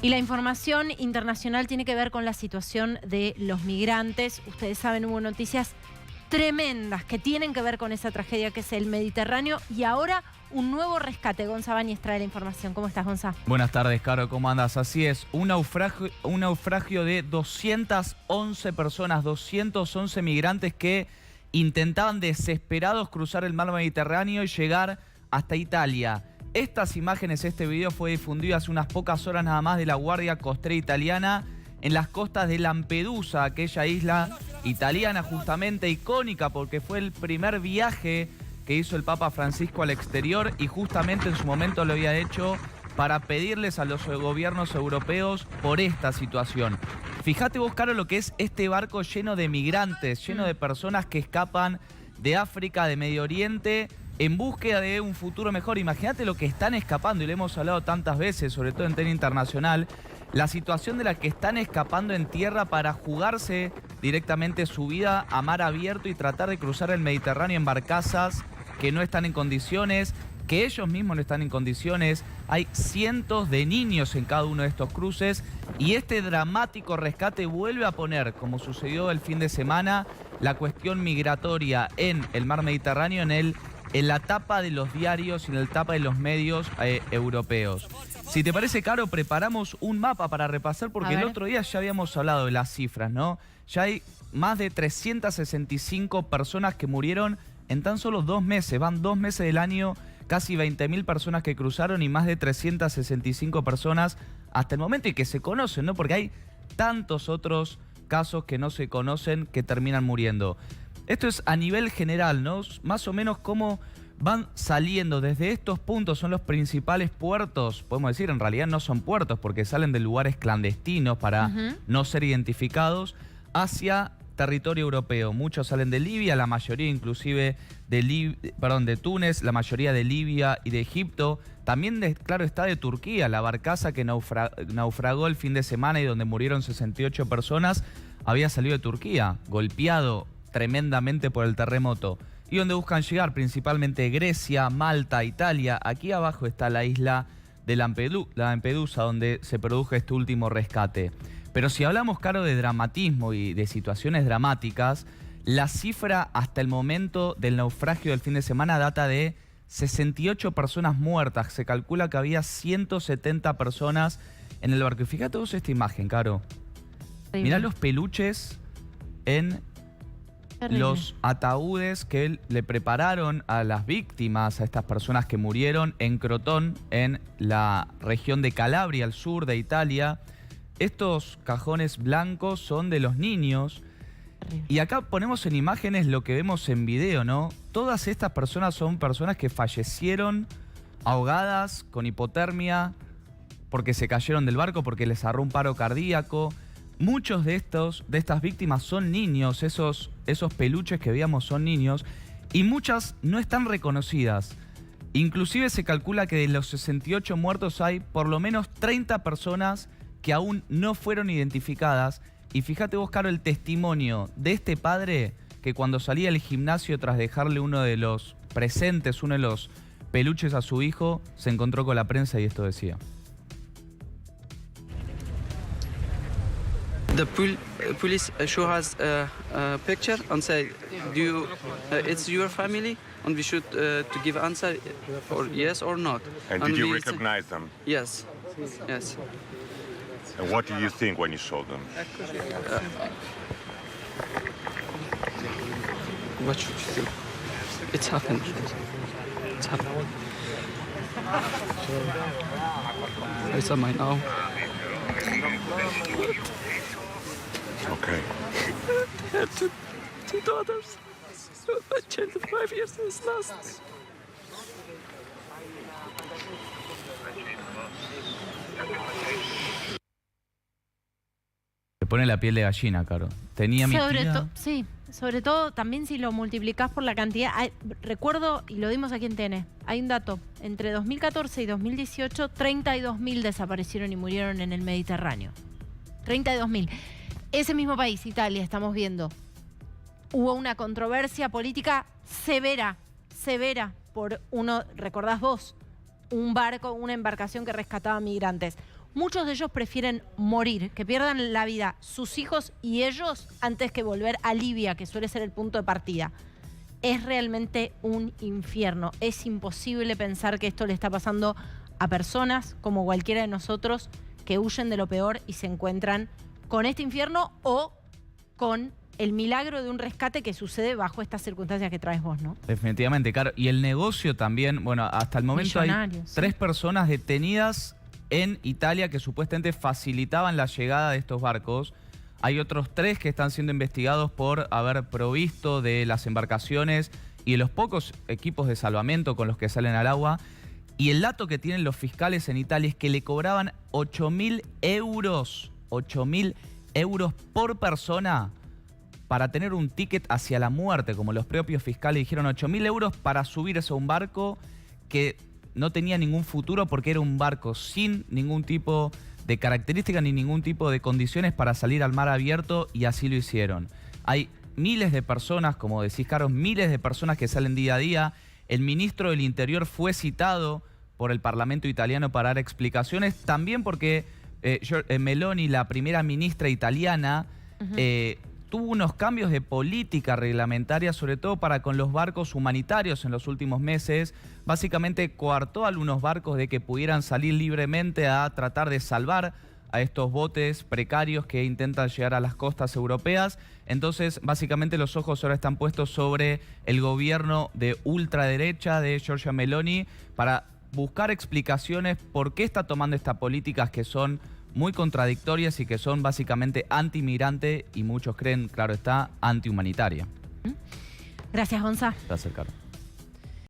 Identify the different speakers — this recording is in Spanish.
Speaker 1: Y la información internacional tiene que ver con la situación de los migrantes. Ustedes saben, hubo noticias tremendas que tienen que ver con esa tragedia que es el Mediterráneo y ahora un nuevo rescate. Gonza Báñez trae la información. ¿Cómo estás, Gonza?
Speaker 2: Buenas tardes, Caro, ¿cómo andas? Así es, un naufragio de 211 personas, 211 migrantes que intentaban desesperados cruzar el mar Mediterráneo y llegar hasta Italia. Estas imágenes, este video fue difundido hace unas pocas horas nada más de la Guardia Costera Italiana en las costas de Lampedusa, aquella isla italiana justamente icónica porque fue el primer viaje que hizo el Papa Francisco al exterior y justamente en su momento lo había hecho para pedirles a los gobiernos europeos por esta situación. Fíjate vos, Caro, lo que es este barco lleno de migrantes, lleno de personas que escapan de África, de Medio Oriente, en búsqueda de un futuro mejor. Imagínate lo que están escapando, y lo hemos hablado tantas veces, sobre todo en tema internacional, la situación de la que están escapando en tierra para jugarse directamente su vida a mar abierto y tratar de cruzar el Mediterráneo en barcazas que no están en condiciones, que ellos mismos no están en condiciones. Hay cientos de niños en cada uno de estos cruces y este dramático rescate vuelve a poner, como sucedió el fin de semana, la cuestión migratoria en el mar Mediterráneo en la tapa de los diarios y en la tapa de los medios europeos. Si te parece, Caro, preparamos un mapa para repasar porque el otro día ya habíamos hablado de las cifras, ¿no? Ya hay más de 365 personas que murieron en tan solo 2 meses. Van 2 meses del año, casi 20.000 personas que cruzaron y más de 365 personas hasta el momento y que se conocen, ¿no? Porque hay tantos otros casos que no se conocen que terminan muriendo. Esto es a nivel general, ¿no? Más o menos cómo van saliendo desde estos puntos, son los principales puertos, podemos decir, en realidad no son puertos porque salen de lugares clandestinos para no ser identificados, hacia territorio europeo. Muchos salen de Libia, la mayoría inclusive de Túnez, la mayoría de Libia y de Egipto. También, claro, está de Turquía, la barcaza que naufragó el fin de semana y donde murieron 68 personas, había salido de Turquía, golpeado tremendamente por el terremoto. Y donde buscan llegar principalmente Grecia, Malta, Italia. Aquí abajo está la isla de Lampedusa, donde se produjo este último rescate. Pero si hablamos, Caro, de dramatismo y de situaciones dramáticas, la cifra hasta el momento del naufragio del fin de semana data de 68 personas muertas. Se calcula que había 170 personas en el barco. Y fíjate vos esta imagen, Caro. Sí. Mirá los peluches en los ataúdes que le prepararon a las víctimas, a estas personas que murieron en Crotone, en la región de Calabria, al sur de Italia. Estos cajones blancos son de los niños. Y acá ponemos en imágenes lo que vemos en video, ¿no? Todas estas personas son personas que fallecieron ahogadas, con hipotermia, porque se cayeron del barco, porque les agarró un paro cardíaco. Muchos de estas víctimas son niños, esos peluches que veíamos son niños, y muchas no están reconocidas. Inclusive se calcula que de los 68 muertos hay por lo menos 30 personas que aún no fueron identificadas. Y fíjate vos, Caro, el testimonio de este padre que cuando salía del gimnasio tras dejarle uno de los presentes, uno de los peluches a su hijo, se encontró con la prensa y esto decía.
Speaker 3: The police show us a picture and say, it's your family, and we should to give answer or yes or not.
Speaker 4: And did you recognize them?
Speaker 3: Yes, yes.
Speaker 4: And what did you think when you saw them?
Speaker 3: What should you think? It's happened. It's happened. It's on my now.
Speaker 4: Okay.
Speaker 3: I had two daughters. My child of 5 years is lost.
Speaker 2: Se pone la piel de gallina, Caro. Tenía mi tía...
Speaker 1: Sí, sobre todo también si lo multiplicás por la cantidad. Recuerdo, y lo dimos aquí en TN, hay un dato. Entre 2014 y 2018, 32.000 desaparecieron y murieron en el Mediterráneo. 32.000. Ese mismo país, Italia, estamos viendo, hubo una controversia política severa por recordás vos, un barco, una embarcación que rescataba migrantes. muchos de ellos prefieren morir, que pierdan la vida sus hijos y ellos antes que volver a Libia, que suele ser el punto de partida. Es realmente un infierno. Es imposible pensar que esto le está pasando a personas como cualquiera de nosotros que huyen de lo peor y se encuentran con este infierno o con el milagro de un rescate que sucede bajo estas circunstancias que traes vos, ¿no?
Speaker 2: Definitivamente, Caro. Y el negocio también, bueno, hasta el momento hay
Speaker 1: Millonarios,
Speaker 2: 3 personas detenidas en Italia que supuestamente facilitaban la llegada de estos barcos. Hay otros 3 que están siendo investigados por haber provisto de las embarcaciones y de los pocos equipos de salvamento con los que salen al agua. Y el dato que tienen los fiscales en Italia es que le cobraban 8.000 euros, 8.000 euros por persona para tener un ticket hacia la muerte, como los propios fiscales dijeron, 8.000 euros para subirse a un barco que no tenía ningún futuro porque era un barco sin ningún tipo de características ni ningún tipo de condiciones para salir al mar abierto, y así lo hicieron. Hay miles de personas, como decís, Carlos, miles de personas que salen día a día. El ministro del Interior fue citado por el Parlamento italiano para dar explicaciones, también porque Meloni, la primera ministra italiana, tuvo unos cambios de política reglamentaria, sobre todo para con los barcos humanitarios en los últimos meses. Básicamente coartó a algunos barcos de que pudieran salir libremente a tratar de salvar a estos botes precarios que intentan llegar a las costas europeas. Entonces, básicamente los ojos ahora están puestos sobre el gobierno de ultraderecha de Giorgia Meloni para buscar explicaciones por qué está tomando estas políticas que son muy contradictorias y que son básicamente anti-migrante y muchos creen, claro está, anti-humanitaria.
Speaker 1: Gracias, Gonza.
Speaker 2: Gracias, Carlos.